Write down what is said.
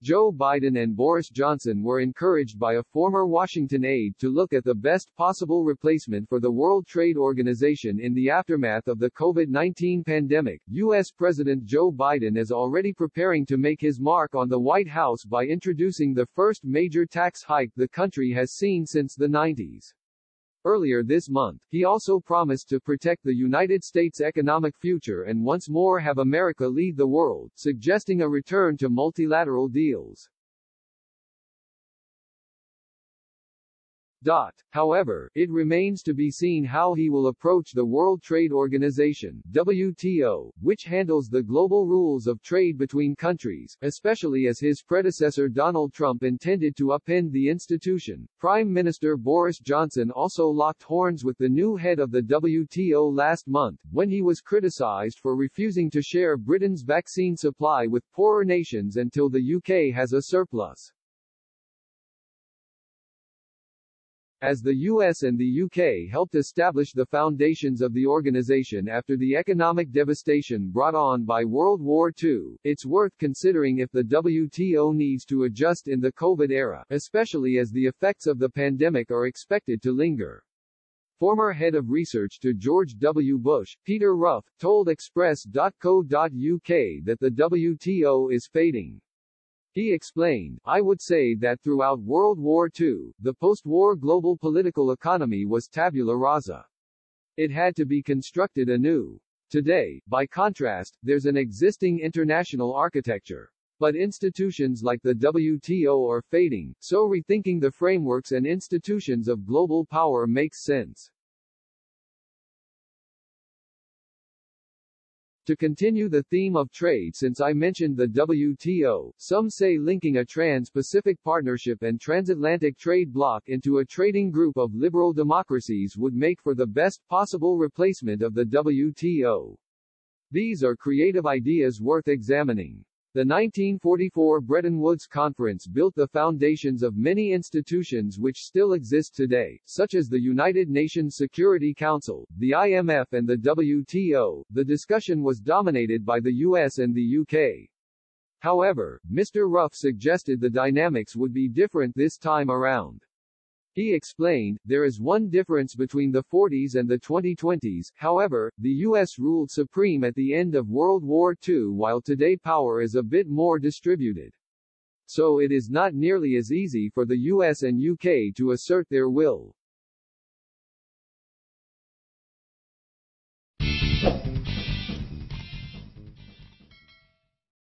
Joe Biden and Boris Johnson were encouraged by a former Washington aide to look at the best possible replacement for the World Trade Organization in the aftermath of the COVID-19 pandemic. U.S. President Joe Biden is already preparing to make his mark on the White House by introducing the first major tax hike the country has seen since the 90s. Earlier this month, he also promised to protect the United States' economic future and once more have America lead the world, suggesting a return to multilateral deals. However, it remains to be seen how he will approach the World Trade Organization (WTO), which handles the global rules of trade between countries, especially as his predecessor Donald Trump intended to upend the institution. Prime Minister Boris Johnson also locked horns with the new head of the WTO last month, when he was criticized for refusing to share Britain's vaccine supply with poorer nations until the UK has a surplus. As the US and the UK helped establish the foundations of the organization after the economic devastation brought on by World War II, it's worth considering if the WTO needs to adjust in the COVID era, especially as the effects of the pandemic are expected to linger. Former head of research to George W. Bush, Peter Ruff, told Express.co.uk that the WTO is fading. He explained, "I would say that throughout World War II, the post-war global political economy was tabula rasa. It had to be constructed anew. Today, by contrast, there's an existing international architecture. But institutions like the WTO are fading, so rethinking the frameworks and institutions of global power makes sense." To continue the theme of trade, since I mentioned the WTO, some say linking a trans-Pacific partnership and transatlantic trade bloc into a trading group of liberal democracies would make for the best possible replacement of the WTO. These are creative ideas worth examining. The 1944 Bretton Woods Conference built the foundations of many institutions which still exist today, such as the United Nations Security Council, the IMF and the WTO. The discussion was dominated by the US and the UK. However, Mr. Ruff suggested the dynamics would be different this time around. He explained, "There is one difference between the 40s and the 2020s, however, the US ruled supreme at the end of World War II while today power is a bit more distributed. So it is not nearly as easy for the US and UK to assert their will."